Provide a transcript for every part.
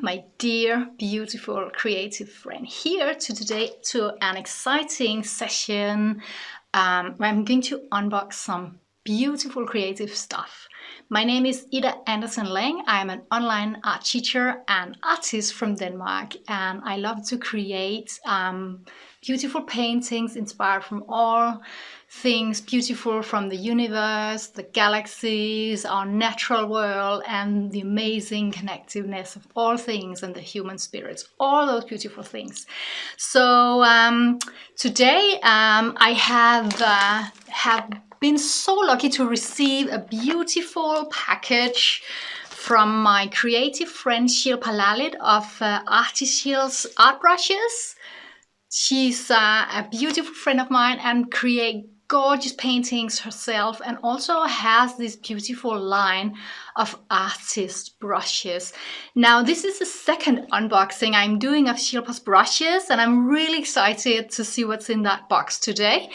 my dear, beautiful, creative friend, here to an exciting session where I'm going to unbox some beautiful creative stuff. My name is Andersen. I'm an online art teacher and artist from Denmark, and I love to create beautiful paintings inspired from all things beautiful from the universe, the galaxies, our natural world, and the amazing connectiveness of all things and the human spirits, all those beautiful things. So today I have been so lucky to receive a beautiful package from my creative friend Shilpa Lalit of ArtyShils ArtBrushes. She's a beautiful friend of mine and creates gorgeous paintings herself, and also has this beautiful line of artist brushes. Now, this is the second unboxing I'm doing of Shilpa's brushes, and I'm really excited to see what's in that box today.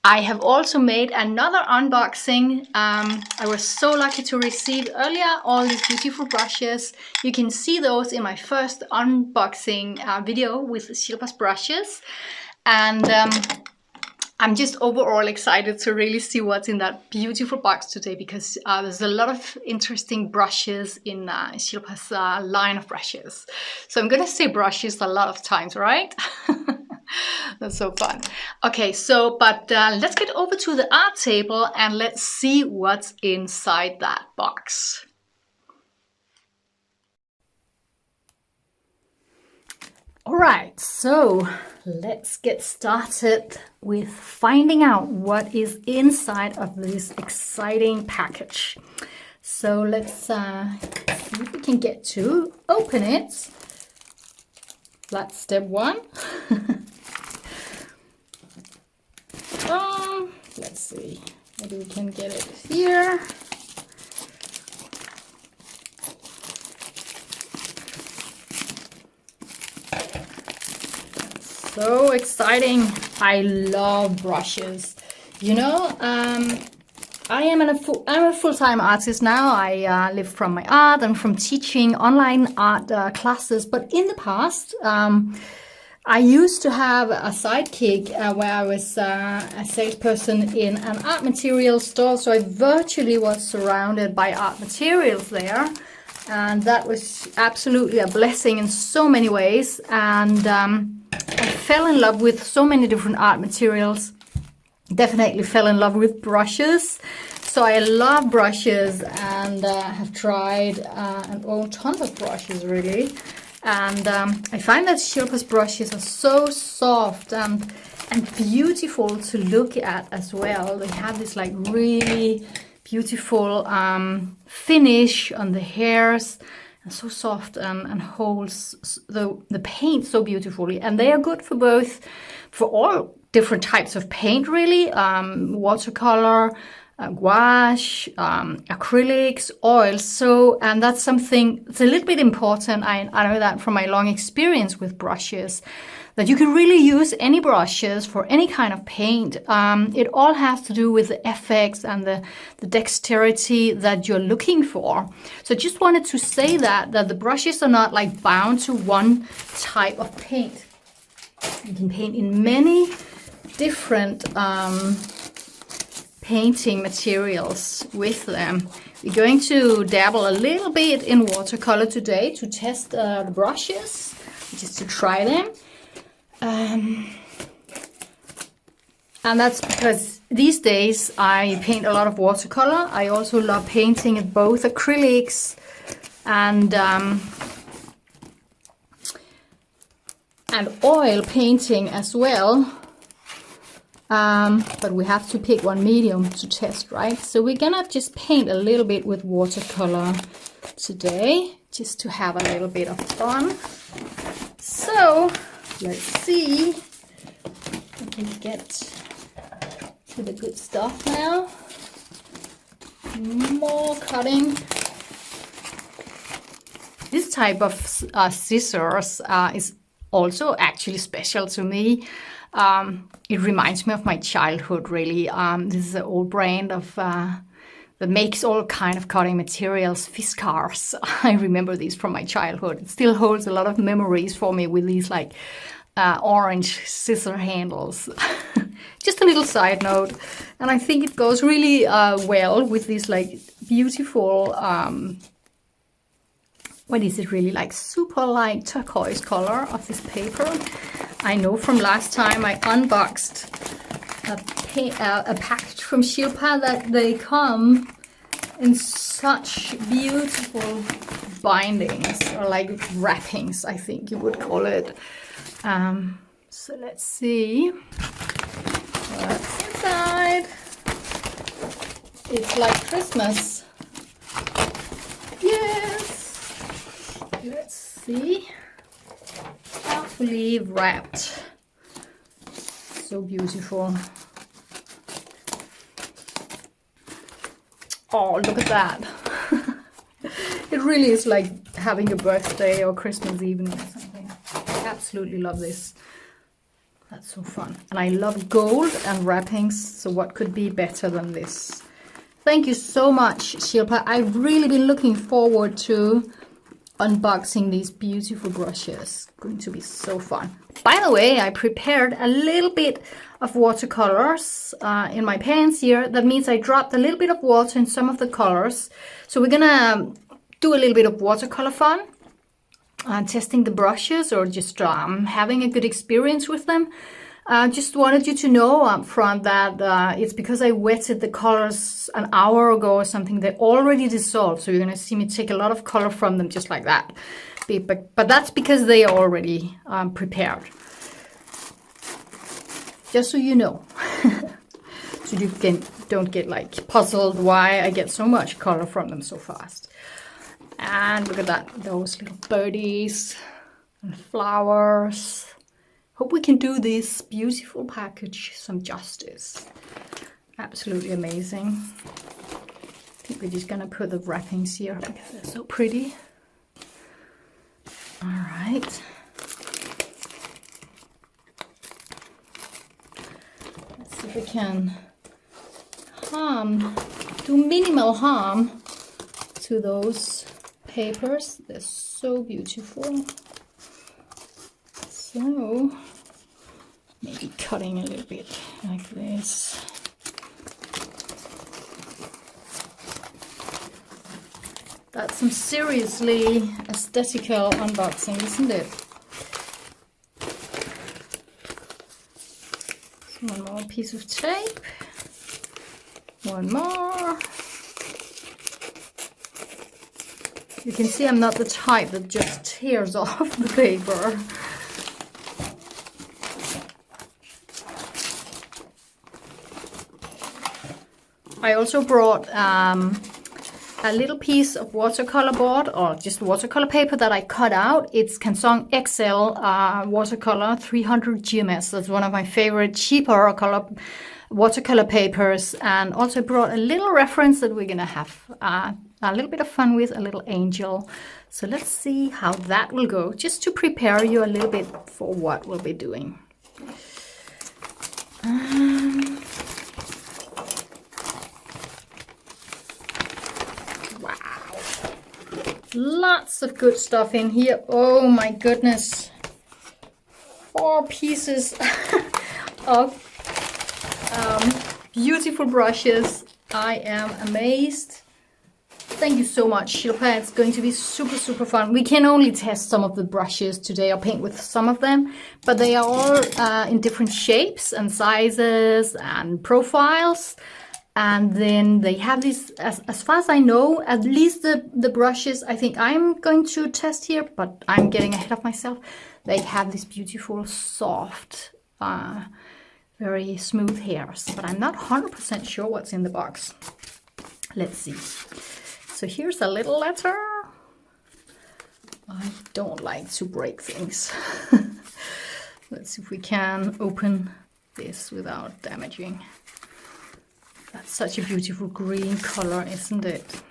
I have also made another unboxing. I was so lucky to receive earlier all these beautiful brushes. You can see those in my first unboxing video with Shilpa's brushes. And I'm just overall excited to really see what's in that beautiful box today, because there's a lot of interesting brushes in Shilpa's line of brushes. So I'm going to say brushes a lot of times, right? That's so fun. Okay, so let's get over to the art table and let's see what's inside that box. All right, so let's get started with finding out what is inside of this exciting package. So let's see if we can get to open it. That's step one. Let's see, maybe we can get it here. So exciting. I love brushes. You know, I'm a full-time artist now. I live from my art and from teaching online art classes. But in the past, I used to have a sidekick where I was a salesperson in an art materials store. So I virtually was surrounded by art materials there. And that was absolutely a blessing in so many ways. And I fell in love with so many different art materials. Definitely fell in love with brushes. So I love brushes and have tried and own tons of brushes really. And I find that Shilpa's brushes are so soft and beautiful to look at as well. They have this like really beautiful finish on the hairs, and so soft and holds the paint so beautifully. And they are good for all different types of paint really, watercolor, gouache, acrylics, oils. So, and that's something that's a little bit important. I know that from my long experience with brushes, that you can really use any brushes for any kind of paint. It all has to do with the effects and the dexterity that you're looking for. So just wanted to say that the brushes are not like bound to one type of paint. You can paint in many different painting materials with them. We're going to dabble a little bit in watercolor today to test the brushes, just to try them. And that's because these days I paint a lot of watercolor. I also love painting both acrylics and oil painting as well. But we have to pick one medium to test, right? So we're gonna just paint a little bit with watercolor today, just to have a little bit of fun. So let's see if we can get to the good stuff now. More cutting. This type of scissors is also actually special to me. It reminds me of my childhood, really. This is an old brand of that makes all kind of cutting materials, fish cars. I remember these from my childhood. It still holds a lot of memories for me with these like orange scissor handles. Just a little side note, and I think it goes really well with this like beautiful, what is it really, like super light turquoise color of this paper. I know from last time I unboxed a package from Shilpa that they come in such beautiful bindings, or like wrappings, I think you would call it. So let's see what's inside. It's like Christmas. Yes. Let's see. Carefully wrapped. So beautiful. Oh, look at that. It really is like having a birthday or Christmas evening or something. I absolutely love this. That's so fun. And I love gold and wrappings, so what could be better than this? Thank you so much, Shilpa. I've really been looking forward to unboxing these beautiful brushes. Going to be so fun. By the way, I prepared a little bit of watercolors in my pans here. That means I dropped a little bit of water in some of the colors. So we're gonna do a little bit of watercolor fun. Testing the brushes, or just having a good experience with them. Just wanted you to know up front that it's because I wetted the colors an hour ago or something. They already dissolved, so you're going to see me take a lot of color from them just like that. But that's because they are already prepared. Just so you know. So you don't get like puzzled why I get so much color from them so fast. And look at that, those little birdies and flowers. Hope we can do this beautiful package some justice. Absolutely amazing. I think we're just gonna put the wrappings here because they're so pretty. All right. Let's see if we can do minimal harm to those papers. They're so beautiful. So maybe cutting a little bit like this. That's some seriously aesthetical unboxing, isn't it? So one more piece of tape. One more. You can see I'm not the type that just tears off the paper. I also brought a little piece of watercolor board, or just watercolor paper that I cut out. It's Canson XL watercolor 300 GMS. That's one of my favorite cheaper watercolor papers. And also brought a little reference that we're gonna have a little bit of fun with, a little angel. So let's see how that will go, just to prepare you a little bit for what we'll be doing. Wow, lots of good stuff in here. Oh my goodness, 4 pieces of beautiful brushes. I am amazed. Thank you so much, Shilpa. It's going to be super, super fun. We can only test some of the brushes today, or paint with some of them, but they are all in different shapes and sizes and profiles. And then they have these, as far as I know, at least the brushes I think I'm going to test here, but I'm getting ahead of myself. They have this beautiful, soft, very smooth hairs, but I'm not 100% sure what's in the box. Let's see. So here's a little letter. I don't like to break things. Let's see if we can open this without damaging. That's such a beautiful green color, isn't it?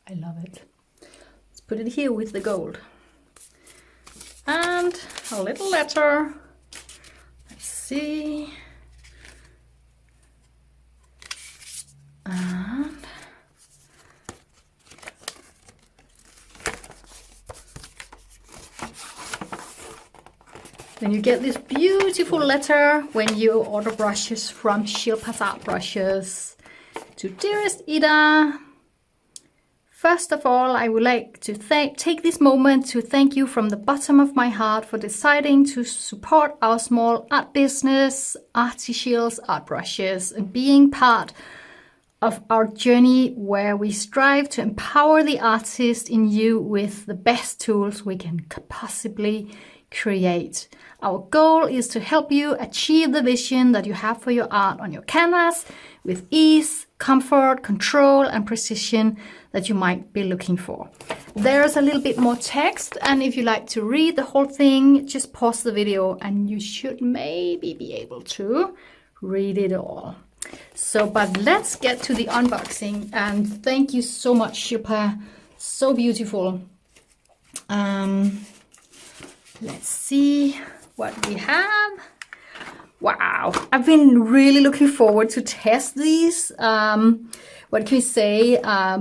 I love it. Let's put it here with the gold. And a little letter. Let's see. And Then you get this beautiful letter when you order brushes from ArtyShils ArtBrushes. To dearest Ida, first of all, I would like to take this moment to thank you from the bottom of my heart for deciding to support our small art business, ArtyShils ArtBrushes, and being part of our journey where we strive to empower the artist in you with the best tools we can possibly create. Our goal is to help you achieve the vision that you have for your art on your canvas with ease, comfort, control, and precision that you might be looking for. There's a little bit more text, and if you like to read the whole thing, just pause the video and you should maybe be able to read it all. So, but let's get to the unboxing, and thank you so much, Shilpa. So beautiful. Let's see what we have. Wow, I've been really looking forward to test these. What can we say?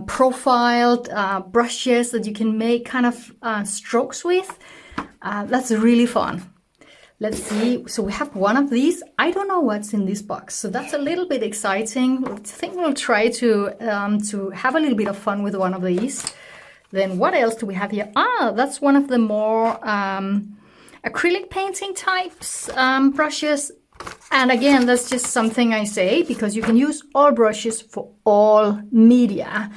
Profiled brushes that you can make kind of strokes with. That's really fun. Let's see. So we have one of these. I don't know what's in this box, so that's a little bit exciting. I think we'll try to have a little bit of fun with one of these. Then what else do we have here? That's one of the more acrylic painting types brushes. And again, that's just something I say because you can use all brushes for all media.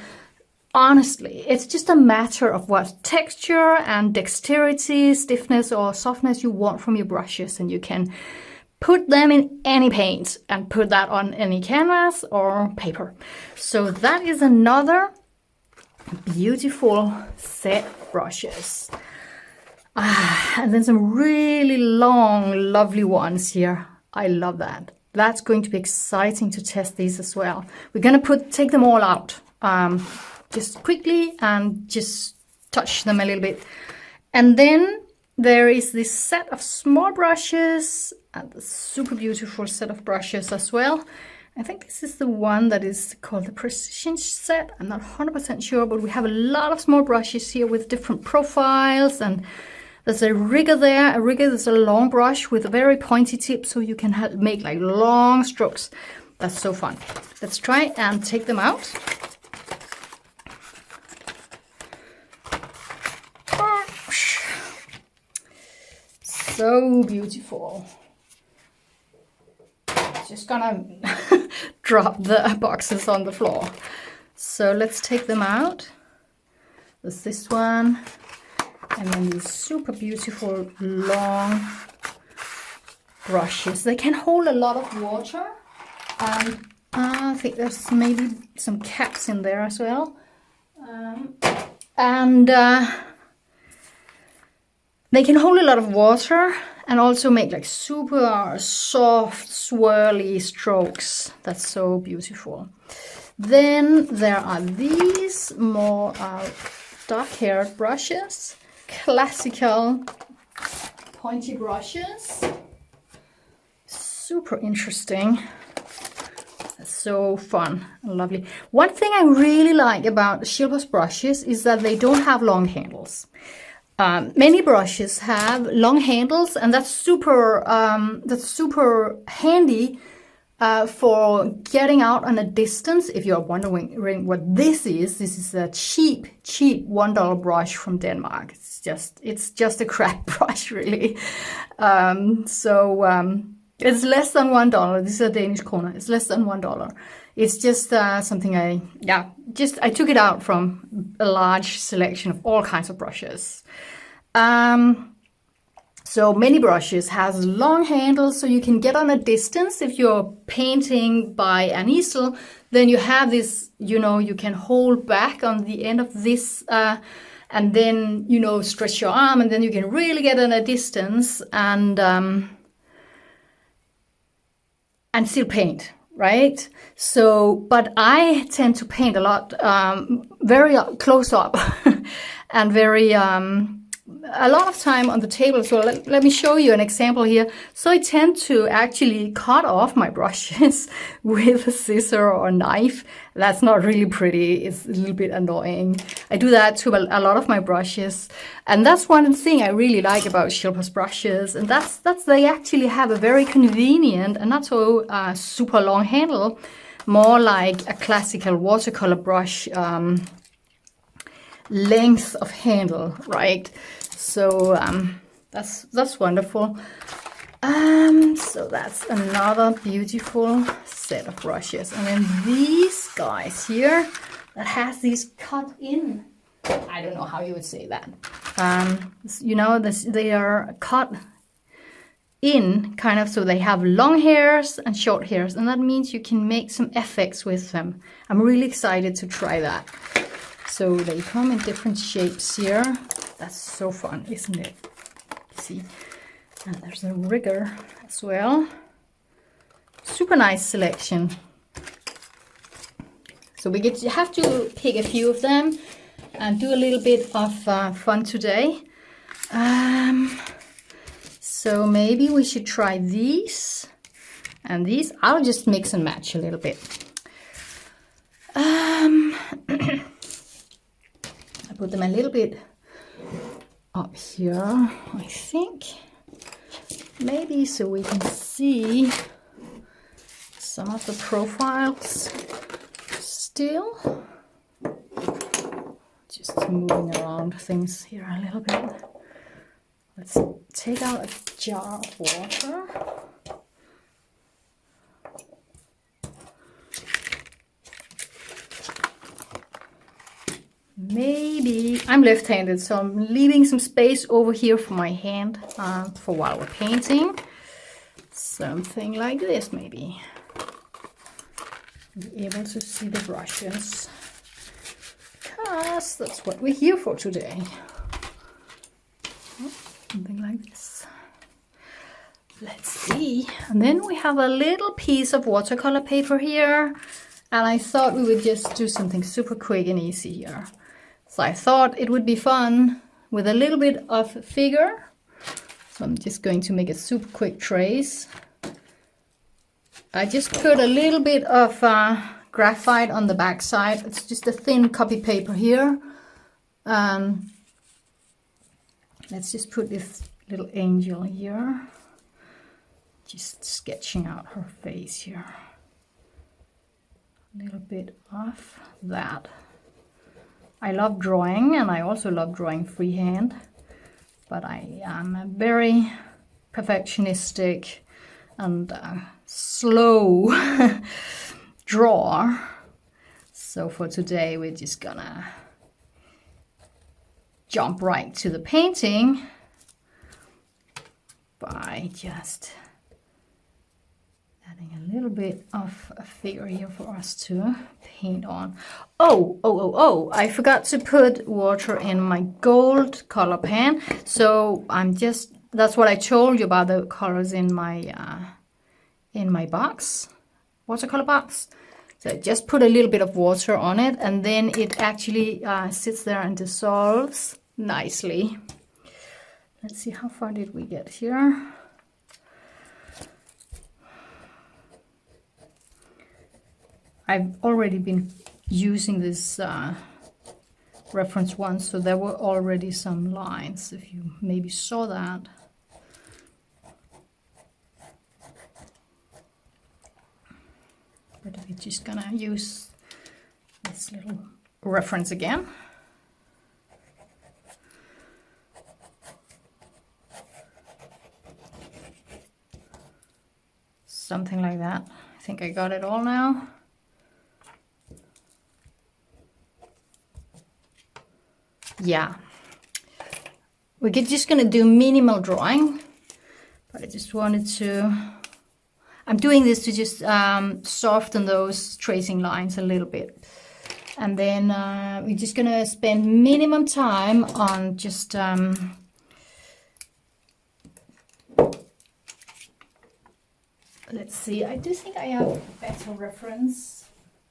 Honestly, it's just a matter of what texture and dexterity, stiffness or softness you want from your brushes, and you can put them in any paint and put that on any canvas or paper. So that is another beautiful set of brushes. And then some really long, lovely ones here. I love that. That's going to be exciting to test these as well. We're going to take them all out just quickly and just touch them a little bit. And then there is this set of small brushes, and a super beautiful set of brushes as well. I think this is the one that is called the Precision set. I'm not 100% sure, but we have a lot of small brushes here with different profiles, and there's a rigger there. A rigger is a long brush with a very pointy tip, so you can make like long strokes. That's so fun. Let's try and take them out. So beautiful. Just gonna drop the boxes on the floor. So let's take them out. There's this one. And then these super beautiful long brushes. They can hold a lot of water. And I think there's maybe some caps in there as well. They can hold a lot of water and also make like super soft, swirly strokes. That's so beautiful. Then there are these more dark-haired brushes. Classical pointy brushes. Super interesting. That's so fun and lovely. One thing I really like about ArtyShils brushes is that they don't have long handles. Many brushes have long handles, and that's super handy for getting out on a distance. If you're wondering what this is a cheap $1 brush from Denmark. It's just a crap brush, really. It's less than $1. This is a Danish kroner. It's less than $1. It's just something I took it out from a large selection of all kinds of brushes. So many brushes has long handles, so you can get on a distance. If you're painting by an easel, then you have this, you can hold back on the end of this, and then, stretch your arm, and then you can really get on a distance and still paint, right? So, but I tend to paint a lot, very close up and very, a lot of time on the table. So let me show you an example here. So I tend to actually cut off my brushes with a scissor or a knife. That's not really pretty. It's a little bit annoying. I do that to a lot of my brushes, and that's one thing I really like about Shilpa's brushes, and that's they actually have a very convenient and not so super long handle, more like a classical watercolor brush length of handle, right? So that's wonderful. So that's another beautiful set of brushes. And then these guys here that has these cut in, I don't know how you would say that. You know, they are cut in kind of, so they have long hairs and short hairs, and that means you can make some effects with them. I'm really excited to try that. So they come in different shapes here. That's so fun, isn't it? See, and there's a rigger as well. Super nice selection. So we have to pick a few of them and do a little bit of fun today. So maybe we should try these and these. I'll just mix and match a little bit. I put them a little bit up here, I think. Maybe so we can see some of the profiles still. Just moving around things here a little bit. Let's take out a jar of water. Maybe, I'm left-handed, so I'm leaving some space over here for my hand for while we're painting. Something like this, maybe. Be able to see the brushes, because that's what we're here for today. Something like this. Let's see. And then we have a little piece of watercolor paper here, and I thought we would just do something super quick and easy here. So I thought it would be fun with a little bit of figure. So I'm just going to make a super quick trace. I just put a little bit of graphite on the back side. It's just a thin copy paper here. Let's just put this little angel here. Just sketching out her face here. A little bit of that. I love drawing, and I also love drawing freehand, but I am a very perfectionistic and slow drawer. So for today we're just gonna jump right to the painting by just adding a little bit of a figure here for us to paint on. Oh, I forgot to put water in my gold color pan. So that's what I told you about the colors in my box, watercolor box. So I just put a little bit of water on it, and then it actually sits there and dissolves nicely. Let's see, how far did we get here? I've already been using this reference once, so there were already some lines, if you maybe saw that. But we're just gonna use this little reference again. Something like that. I think I got it all now. Yeah, we're just gonna do minimal drawing, but I just wanted to, I'm doing this to just soften those tracing lines a little bit. And then we're just gonna spend minimum time on just let's see, I do think I have a better reference.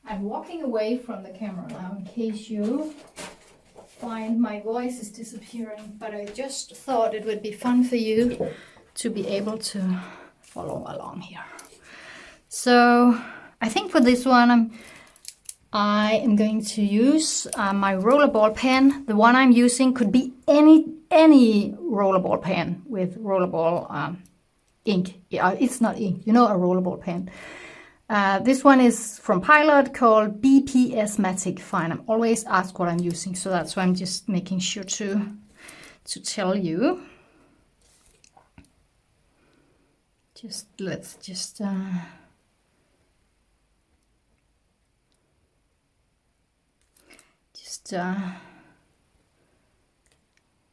I'm walking away from the camera now in case you find my voice is disappearing, but I just thought it would be fun for you to be able to follow along here. So I think for this one I am going to use my rollerball pen. The one I'm using could be any rollerball pen with rollerball ink. It's not ink, you know, a rollerball pen. This one is from Pilot called BPS Matic Fine. I'm always asked what I'm using, so that's why I'm just making sure to tell you. Let's just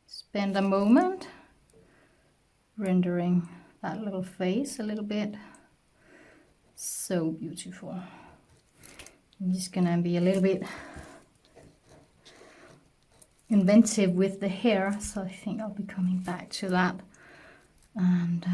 spend a moment rendering that little face a little bit. So beautiful. I'm just gonna be a little bit inventive with the hair, so I think I'll be coming back to that. And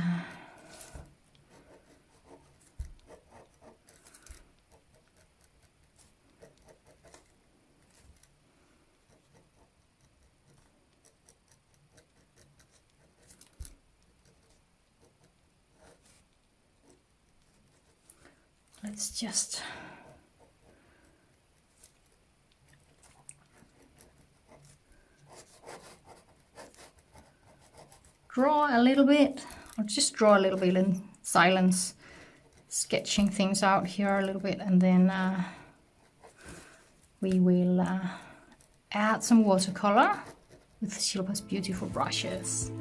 let's just draw a little bit, or just draw a little bit in silence, sketching things out here a little bit, and then we will add some watercolor with Shilpa's beautiful brushes.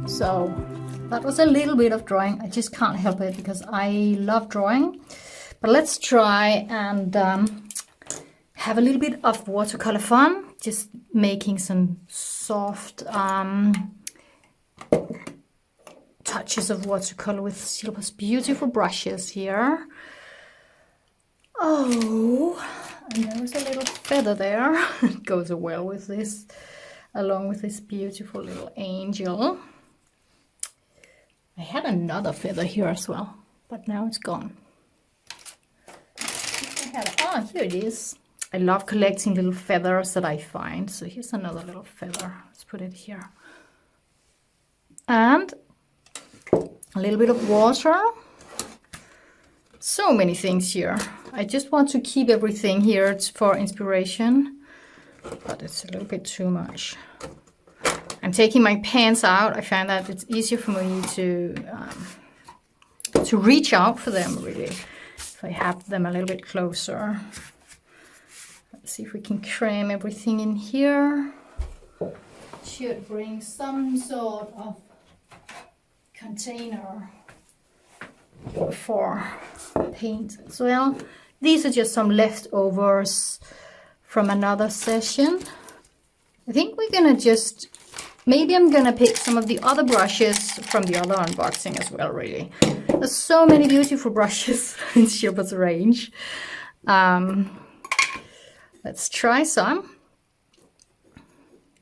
So that was a little bit of drawing. I just can't help it because I love drawing. But let's try and have a little bit of watercolor fun. Just making some soft touches of watercolor with Shilpa's beautiful brushes here. Oh, and there was a little feather there. It goes well with this, along with this beautiful little angel. I had another feather here as well, but now it's gone. Ah, here it is. I love collecting little feathers that I find. So here's another little feather. Let's put it here. And a little bit of water. So many things here. I just want to keep everything here for inspiration, but it's a little bit too much. I'm taking my pens out. I find that it's easier for me to reach out for them, really, if I have them a little bit closer. Let's see if we can cram everything in here. Should bring some sort of container for paint as well. These are just some leftovers from another session. I think we're gonna just, maybe I'm gonna pick some of the other brushes from the other unboxing as well, really. There's so many beautiful brushes in Shilpa's range. Let's try some.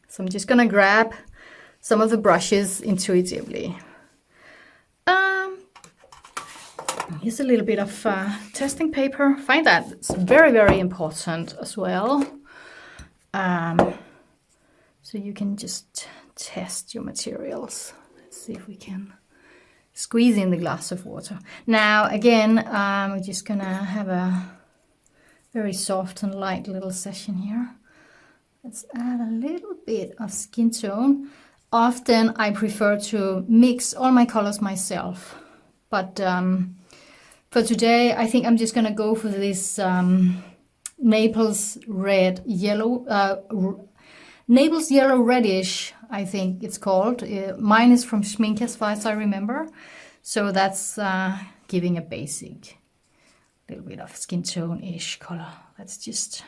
So I'm just gonna grab some of the brushes intuitively. Here's a little bit of testing paper. I find that it's very, very important as well. So you can just test your materials. Let's see if we can squeeze in the glass of water. Now again, we're just gonna have a very soft and light little session here. Let's add a little bit of skin tone. Often I prefer to mix all my colors myself, but for today I think I'm just gonna go for this Naples yellow reddish, I think it's called. Mine is from Schmink as far as I remember. So that's giving a basic little bit of skin tone-ish color. Let's just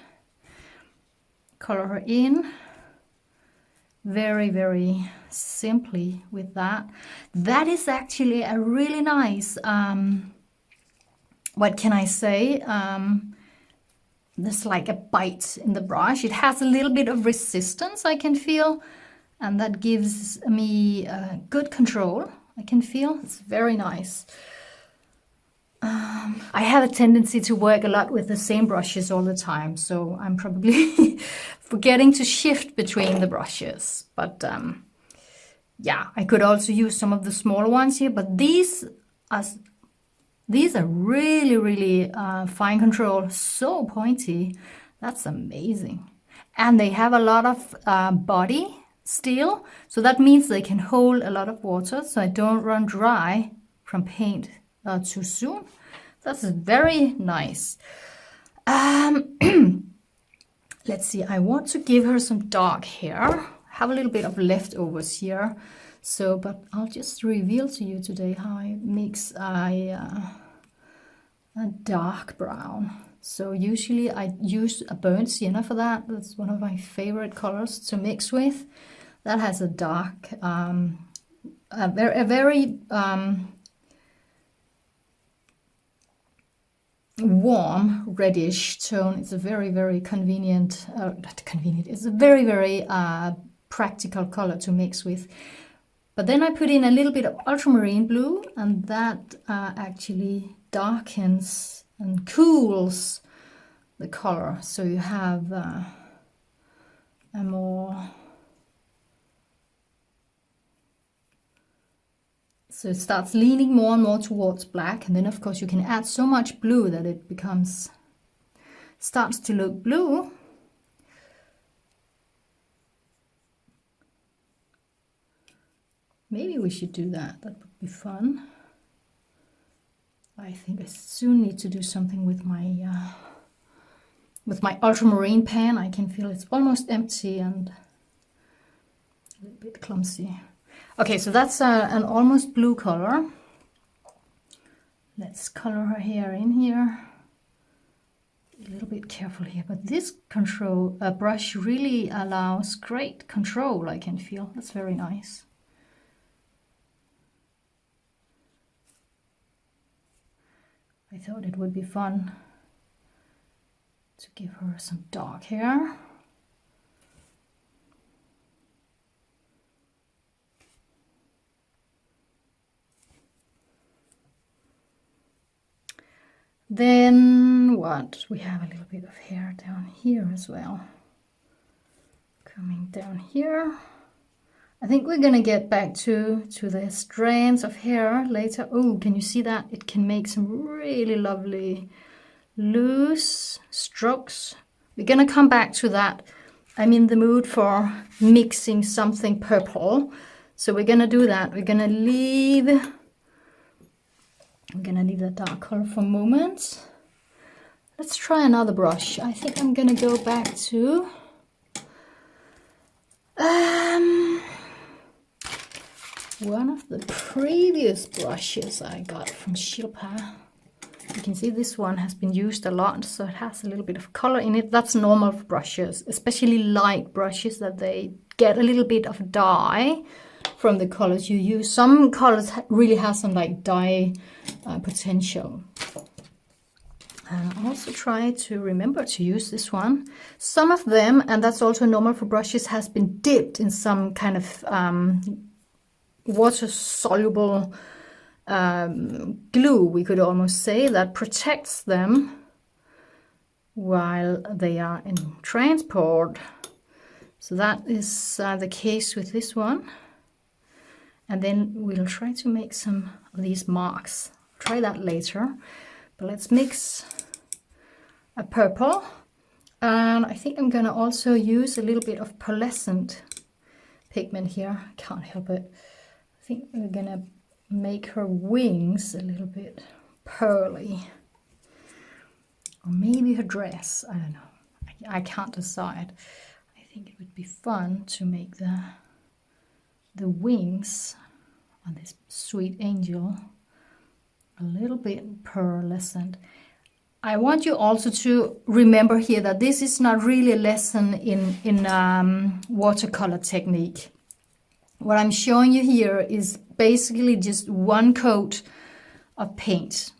color her in very, very simply with that. That is actually a really nice, what can I say? There's like a bite in the brush. It has a little bit of resistance I can feel, and that gives me good control. I can feel it's very nice. I have a tendency to work a lot with the same brushes all the time, so I'm probably forgetting to shift between the brushes. But yeah, I could also use some of the smaller ones here, but these are really, really fine control, so pointy. That's amazing. And they have a lot of body still, so that means they can hold a lot of water, so I don't run dry from paint too soon. That's very nice. Let's see, I want to give her some dark hair. Have a little bit of leftovers here. So, but I'll just reveal to you today how I mix a dark brown. So usually I use a burnt sienna for that. That's one of my favorite colors to mix with. That has a dark, a very warm reddish tone. It's a very, very convenient, not convenient, it's a very, very practical color to mix with. But then I put in a little bit of ultramarine blue, and that actually darkens and cools the color. So you have a more, so it starts leaning more and more towards black, and then of course you can add so much blue that it starts to look blue. Maybe we should do that. That would be fun. I think I soon need to do something with my ultramarine pan. I can feel it's almost empty and a little bit clumsy. Okay, so that's an almost blue color. Let's color her hair in here. A little bit careful here, but this brush really allows great control, I can feel. That's very nice. I thought it would be fun to give her some dark hair. Then what? We have a little bit of hair down here as well. Coming down here. I think we're gonna get back to the strands of hair later. Oh, can you see that? It can make some really lovely loose strokes. We're gonna come back to that. I'm in the mood for mixing something purple. So we're gonna do that. We're gonna leave that dark color for a moment. Let's try another brush. I think I'm gonna go back to one of the previous brushes I got from Shilpa. You can see this one has been used a lot, so it has a little bit of color in it. That's normal for brushes, especially light brushes, that they get a little bit of dye from the colors you use. Some colors really have some like dye potential. And also try to remember to use this one. Some of them, and that's also normal for brushes, has been dipped in some kind of water-soluble glue, we could almost say, that protects them while they are in transport. So that is the case with this one. And then we'll try to make some of these marks. Try that later. But let's mix a purple. And I think I'm going to also use a little bit of pearlescent pigment here. I can't help it. I think we're going to make her wings a little bit pearly. Or maybe her dress. I don't know. I can't decide. I think it would be fun to make the wings on this sweet angel a little bit pearlescent. I want you also to remember here that this is not really a lesson in watercolor technique. What I'm showing you here is basically just one coat of paint.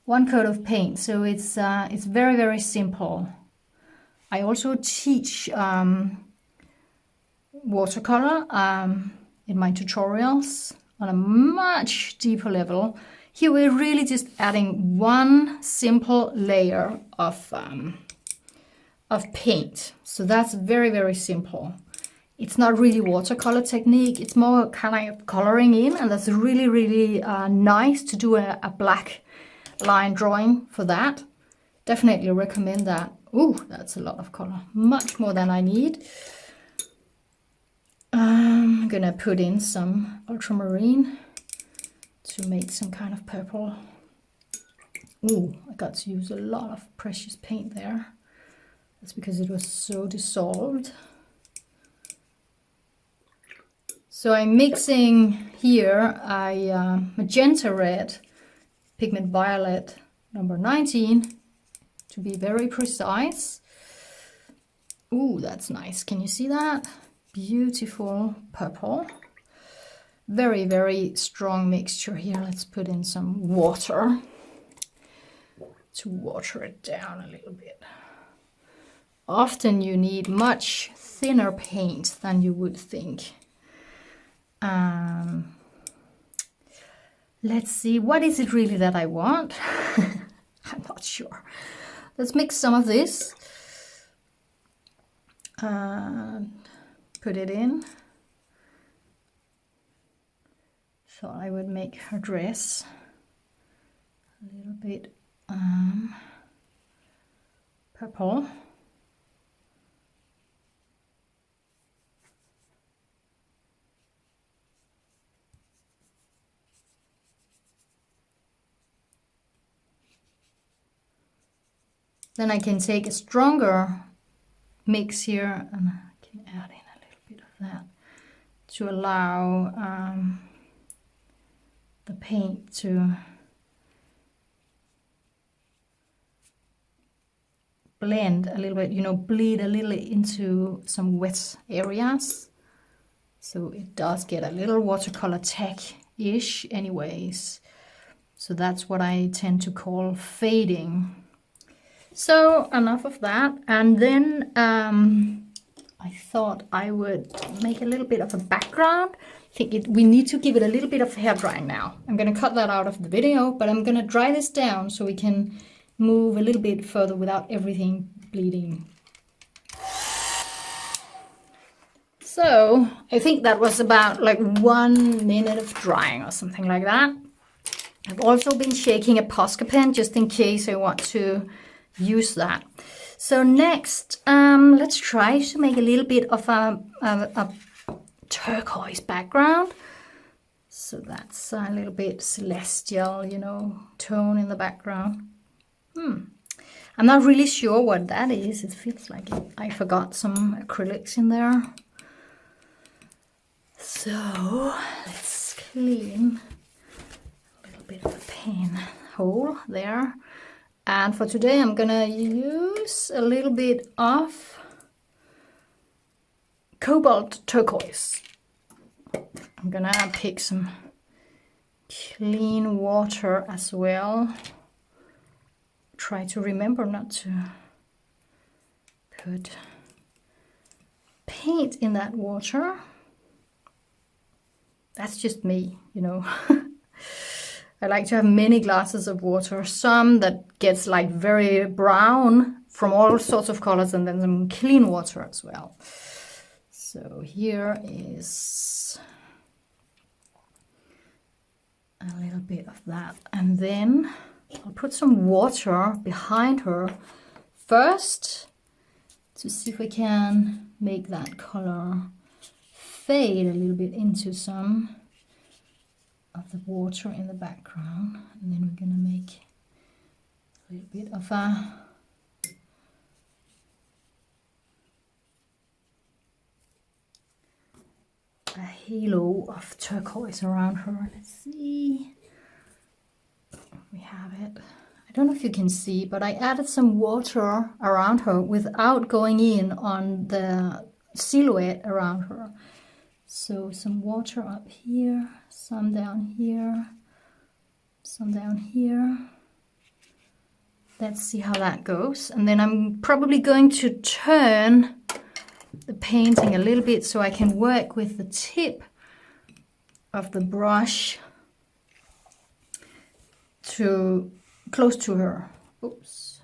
One coat of paint, so it's very, very simple. I also teach watercolor in my tutorials on a much deeper level. Here we're really just adding one simple layer of paint. So that's very, very simple. It's not really watercolor technique. It's more kind of coloring in, and that's really, really nice to do a black line drawing for that. Definitely recommend that. Ooh, that's a lot of color, much more than I need. I'm gonna put in some ultramarine to make some kind of purple. Ooh, I got to use a lot of precious paint there. That's because it was so dissolved. So I'm mixing here a magenta red, pigment violet number 19, to be very precise. Ooh, that's nice. Can you see that? Beautiful purple. Very, very strong mixture here. Let's put in some water to water it down a little bit. Often you need much thinner paint than you would think. Let's see, what is it really that I want? I'm not sure. Let's mix some of this. Put it in. So I would make her dress a little bit purple. Then I can take a stronger mix here and I can add in a little bit of that to allow the paint to blend a little bit, you know, bleed a little into some wet areas. So it does get a little watercolor tech-ish anyways. So that's what I tend to call fading. So enough of that, and then I thought I would make a little bit of a background. I think we need to give it a little bit of hair drying now. I'm going to cut that out of the video, but I'm going to dry this down so we can move a little bit further without everything bleeding. So I think that was about like 1 minute of drying or something like that. I've also been shaking a Posca pen just in case I want to use that. So next, let's try to make a little bit of a turquoise background. So that's a little bit celestial, you know, tone in the background. I'm not really sure what that is. It feels like I forgot some acrylics in there. So let's clean a little bit of a pen hole there. And for today, I'm gonna use a little bit of cobalt turquoise. I'm gonna pick some clean water as well. Try to remember not to put paint in that water. That's just me, you know. I like to have many glasses of water, some that gets like very brown from all sorts of colors, and then some clean water as well. So here is a little bit of that, and then I'll put some water behind her first to see if we can make that color fade a little bit into some of the water in the background, and then we're gonna make a little bit of a halo of turquoise around her. Let's see, we have it. I don't know if you can see, but I added some water around her without going in on the silhouette around her. So some water up here, some down here, some down here. Let's see how that goes. And then I'm probably going to turn the painting a little bit so I can work with the tip of the brush to close to her. Oops.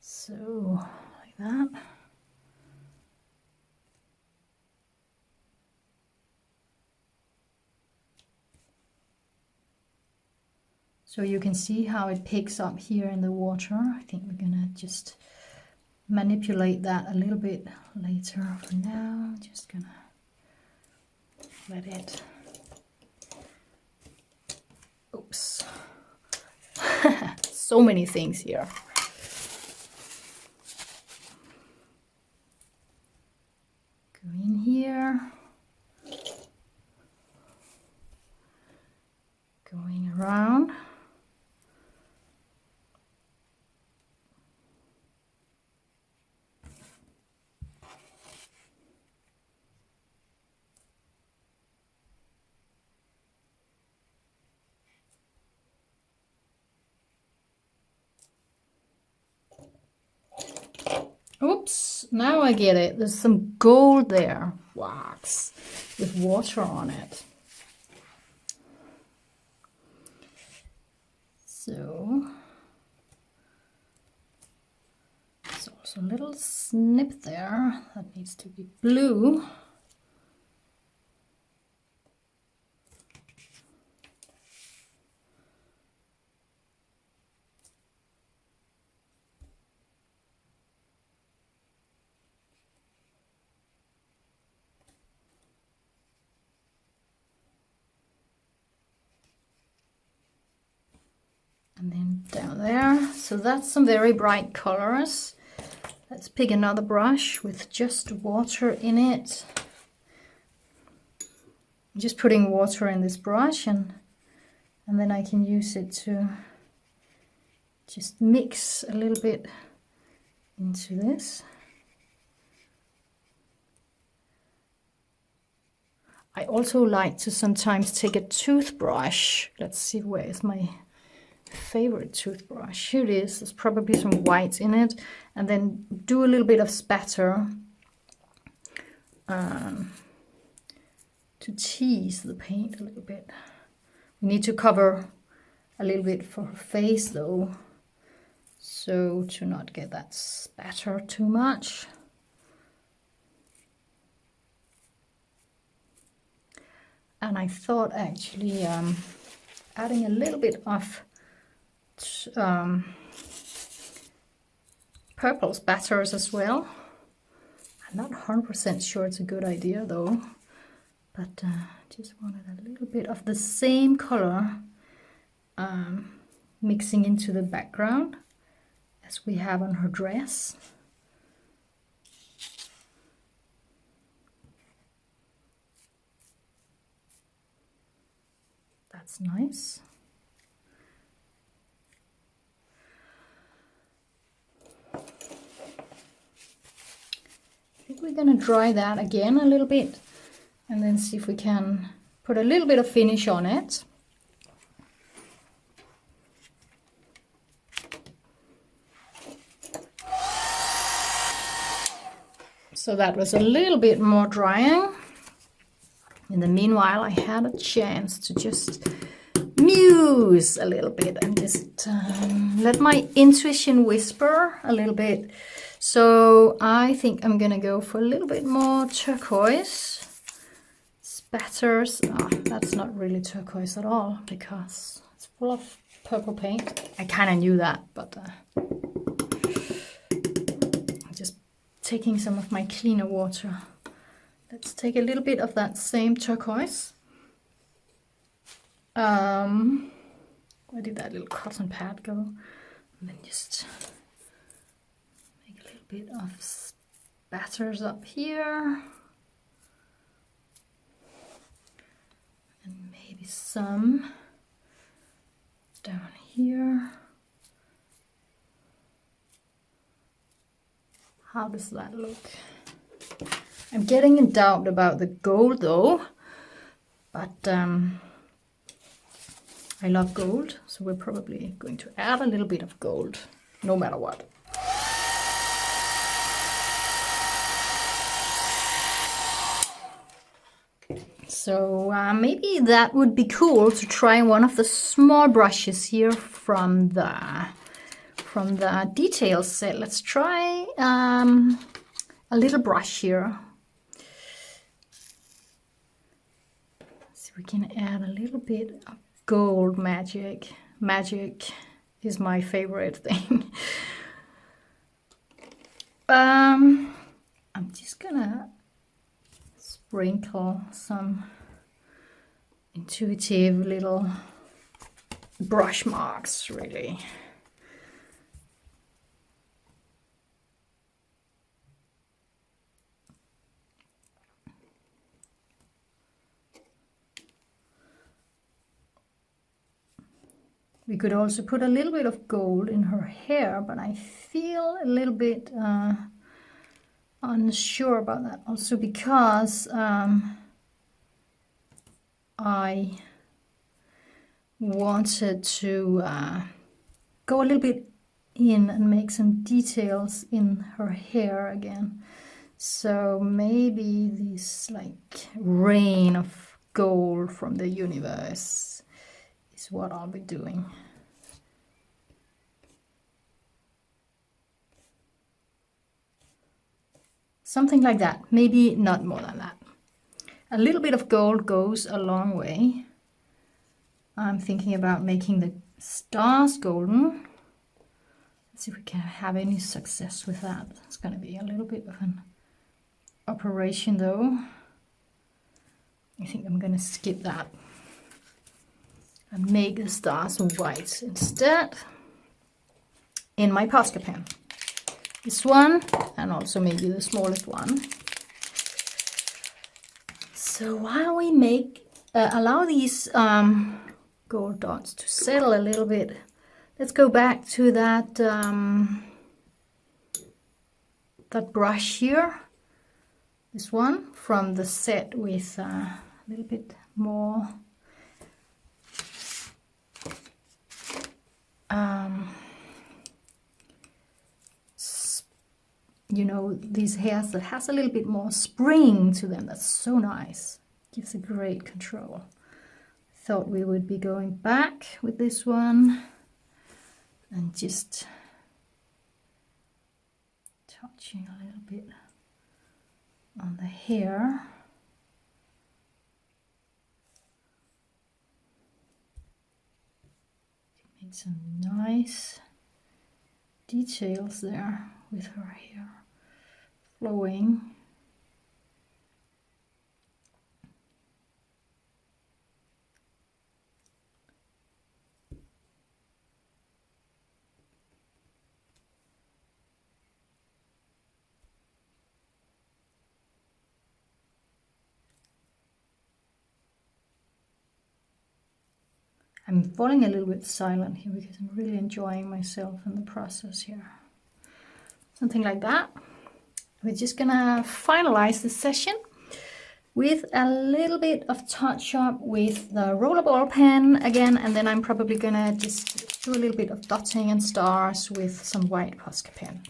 So like that. So you can see how it picks up here in the water. I think we're gonna just manipulate that a little bit later. For now, I'm just gonna let it. Oops. So many things here. Go in here. Going around. Oops, now I get it. There's some gold there, wax, with water on it. So, there's also a little snip there that needs to be blue. And then down there, so that's some very bright colors. Let's pick another brush with just water in it. I'm just putting water in this brush, and then I can use it to just mix a little bit into this. I also like to sometimes take a toothbrush. Let's see, where is my favorite toothbrush? Here it is. There's probably some white in it, and then do a little bit of spatter to tease the paint a little bit. We need to cover a little bit for her face though, so to not get that spatter too much. And I thought actually adding a little bit of purple spatters as well. I'm not 100% sure it's a good idea though, but just wanted a little bit of the same color mixing into the background as we have on her dress. That's nice. I think we're going to dry that again a little bit and then see if we can put a little bit of finish on it. So that was a little bit more drying. In the meanwhile, I had a chance to just muse a little bit and just let my intuition whisper a little bit. So I think I'm gonna go for a little bit more turquoise. Spatters. Oh, that's not really turquoise at all because it's full of purple paint. I kind of knew that, but I'm just taking some of my cleaner water. Let's take a little bit of that same turquoise. Where did that little cotton pad go? And then just make a little bit of spatters up here. And maybe some down here. How does that look? I'm getting in doubt about the gold though, but I love gold, so we're probably going to add a little bit of gold, no matter what. So maybe that would be cool to try one of the small brushes here from the detail set. Let's try a little brush here. So we can add a little bit of gold magic. Magic is my favorite thing. I'm just gonna sprinkle some intuitive little brush marks, really. We could also put a little bit of gold in her hair, but I feel a little bit unsure about that. Also because I wanted to go a little bit in and make some details in her hair again. So maybe this like rain of gold from the universe is what I'll be doing. Something like that, maybe not more than that. A little bit of gold goes a long way. I'm thinking about making the stars golden. Let's see if we can have any success with that. It's going to be a little bit of an operation though. I think I'm going to skip that and make the stars white instead in my Posca pen. This one, and also maybe the smallest one. So while we make, allow these gold dots to settle a little bit, let's go back to that that brush here. This one from the set with a little bit more you know, these hairs that has a little bit more spring to them. That's so nice. Gives a great control. Thought we would be going back with this one and just touching a little bit on the hair. Make some nice details there with her hair flowing. I'm falling a little bit silent here because I'm really enjoying myself in the process here. Something like that. We're just gonna finalize the session with a little bit of touch up with the rollerball pen again, and then I'm probably gonna just do a little bit of dotting and stars with some white Posca pen.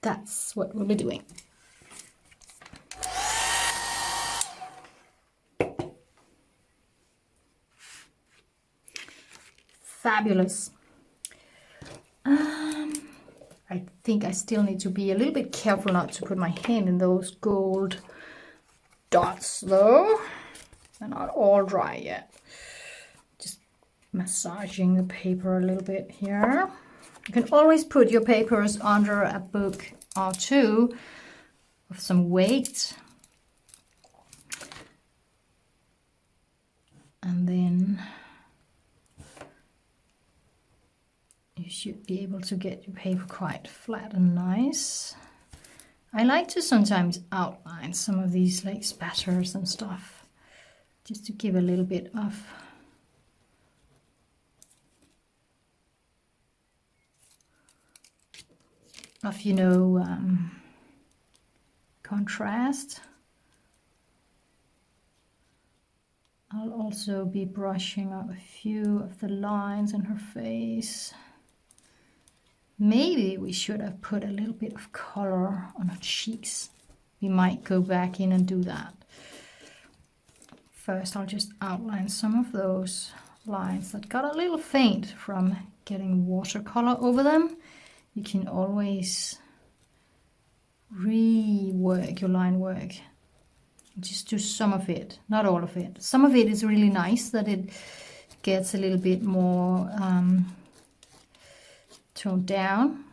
That's what we'll be doing. Fabulous. I think I still need to be a little bit careful not to put my hand in those gold dots though. They're not all dry yet. Just massaging the paper a little bit here. You can always put your papers under a book or two with some weight. And then you should be able to get your paper quite flat and nice. I like to sometimes outline some of these like spatters and stuff, just to give a little bit of you know, contrast. I'll also be brushing up a few of the lines in her face. Maybe we should have put a little bit of color on her cheeks. We might go back in and do that. First, I'll just outline some of those lines that got a little faint from getting watercolor over them. You can always rework your line work. Just do some of it, not all of it. Some of it is really nice that it gets a little bit more toned down.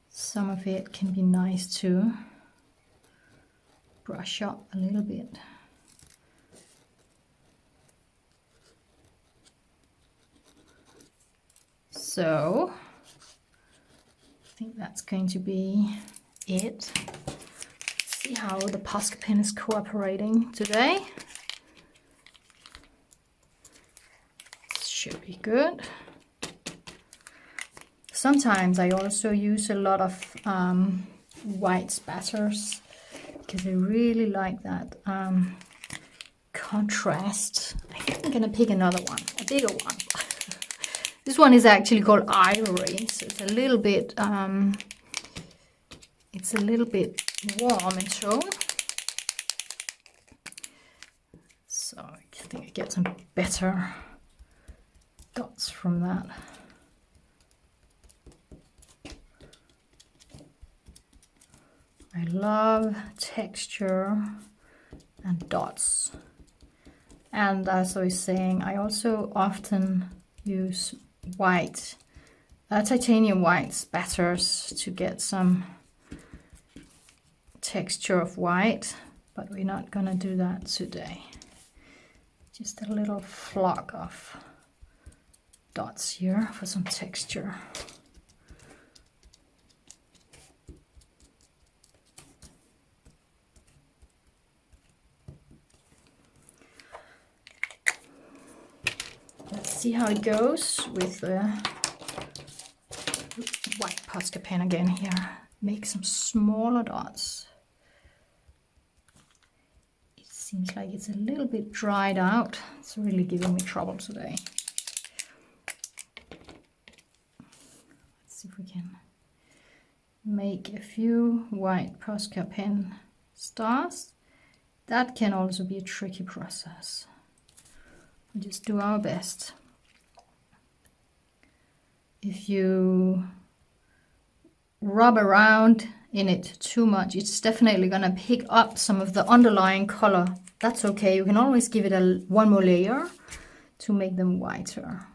Some of it can be nice to brush up a little bit. So I think that's going to be it. See how the Posca pen is cooperating today. Should be good. Sometimes I also use a lot of white spatters because I really like that contrast. I think I'm gonna pick another one, a bigger one. This one is actually called Ivory, so it's a little bit warm in tone. So I think I get some better dots from that. I love texture and dots. And as I was saying, I also often use white, titanium white spatters to get some texture of white, but we're not gonna do that today. Just a little flock of dots here for some texture. Let's see how it goes with the white Posca pen again here. Make some smaller dots. It seems like it's a little bit dried out. It's really giving me trouble today. Let's see if we can make a few white Posca pen stars. That can also be a tricky process. We'll just do our best. If you rub around in it too much, it's definitely gonna pick up some of the underlying color. That's okay, you can always give it one more layer to make them whiter.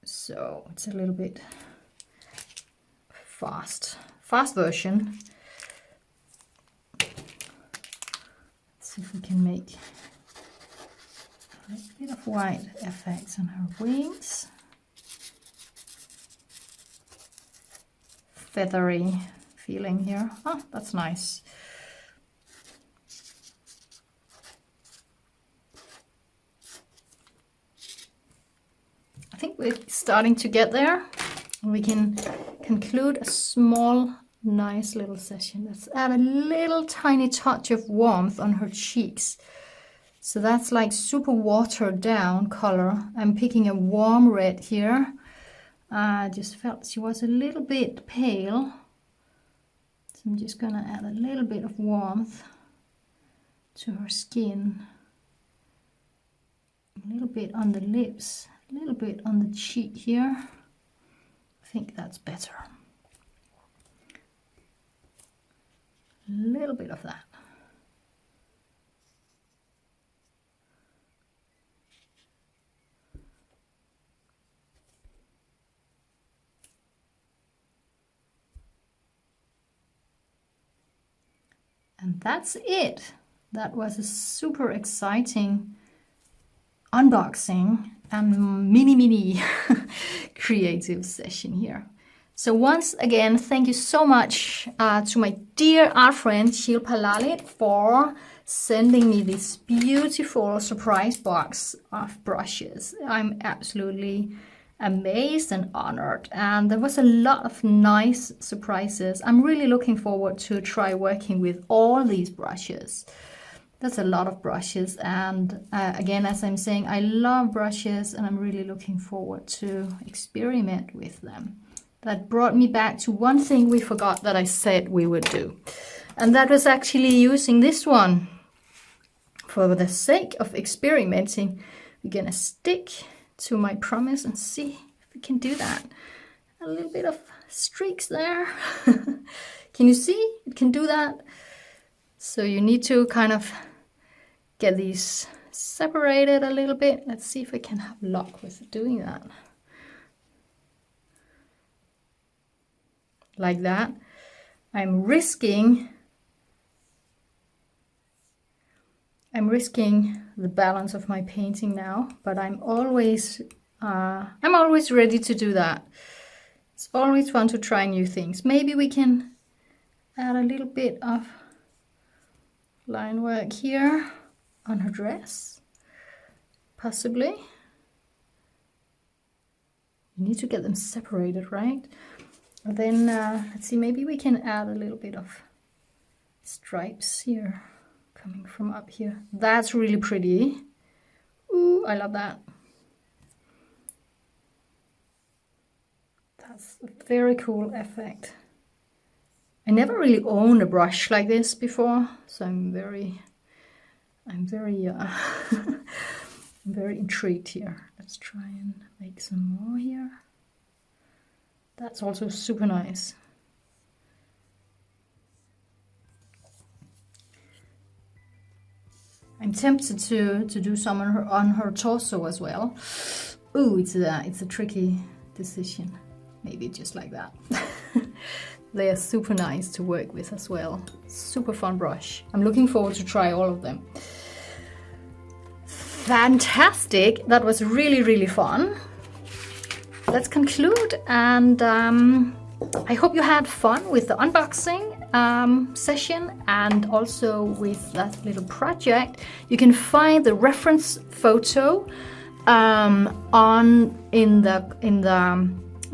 So it's a little bit fast version. Let's see if we can make a little bit of white effects on her wings. Feathery feeling here. Oh, that's nice. I think we're starting to get there. We can conclude a small, nice little session. Let's add a little tiny touch of warmth on her cheeks. So that's like super watered down color. I'm picking a warm red here. I just felt she was a little bit pale. So So I'm just gonna add a little bit of warmth to her skin, a little bit on the lips, a little bit on the cheek here. I think that's better. A little bit of that. And that's it. That was a super exciting unboxing and mini creative session here. So once again, thank you so much to my dear art friend Shilpa Lalit for sending me this beautiful surprise box of brushes. I'm absolutely amazed and honored, and there was a lot of nice surprises. I'm really looking forward to try working with all these brushes. That's a lot of brushes, and again, as I'm saying, I love brushes and I'm really looking forward to experiment with them. That brought me back to one thing we forgot that I said we would do, and that was actually using this one. For the sake of experimenting, we're gonna stick to my promise and see if we can do that. A little bit of streaks there. Can you see? It can do that. So you need to kind of get these separated a little bit. Let's see if I can have luck with doing that. Like that. I'm risking the balance of my painting now, but I'm always ready to do that. It's always fun to try new things. Maybe we can add a little bit of line work here on her dress, possibly. You need to get them separated, right? And then let's see, maybe we can add a little bit of stripes here coming from up here. That's really pretty. Ooh, I love that. That's a very cool effect. I never really owned a brush like this before, so I'm very I'm very intrigued here. Let's try and make some more here. That's also super nice. I'm tempted to do some on her torso as well. Ooh, it's a tricky decision. Maybe just like that. They are super nice to work with as well. Super fun brush. I'm looking forward to try all of them. Fantastic! That was really fun. Let's conclude, and I hope you had fun with the unboxing session and also with that little project. You can find the reference photo in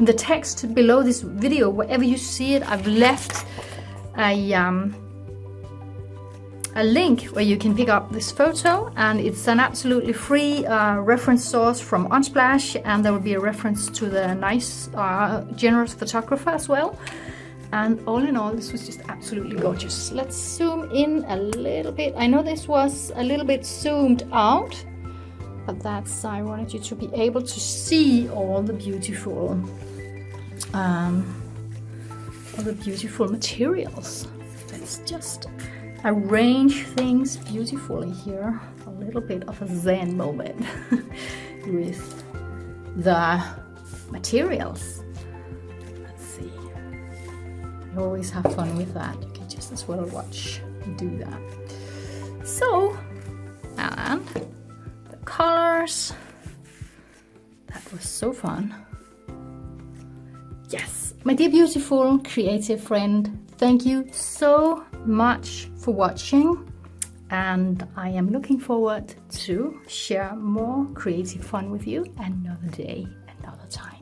the text below this video. Wherever you see it, I've left a link where you can pick up this photo, and it's an absolutely free reference source from Unsplash, and there will be a reference to the nice generous photographer as well. And all in all, this was just absolutely gorgeous. Let's zoom in a little bit. I know this was a little bit zoomed out, but that's, I wanted you to be able to see all the beautiful materials. Let's just arrange things beautifully here. A little bit of a Zen moment with the materials. Let's see. I always have fun with that. You can just as well watch and do that. So, and the colors. That was so fun. Yes, my dear beautiful creative friend, thank you so much for watching, and I am looking forward to share more creative fun with you another day, another time.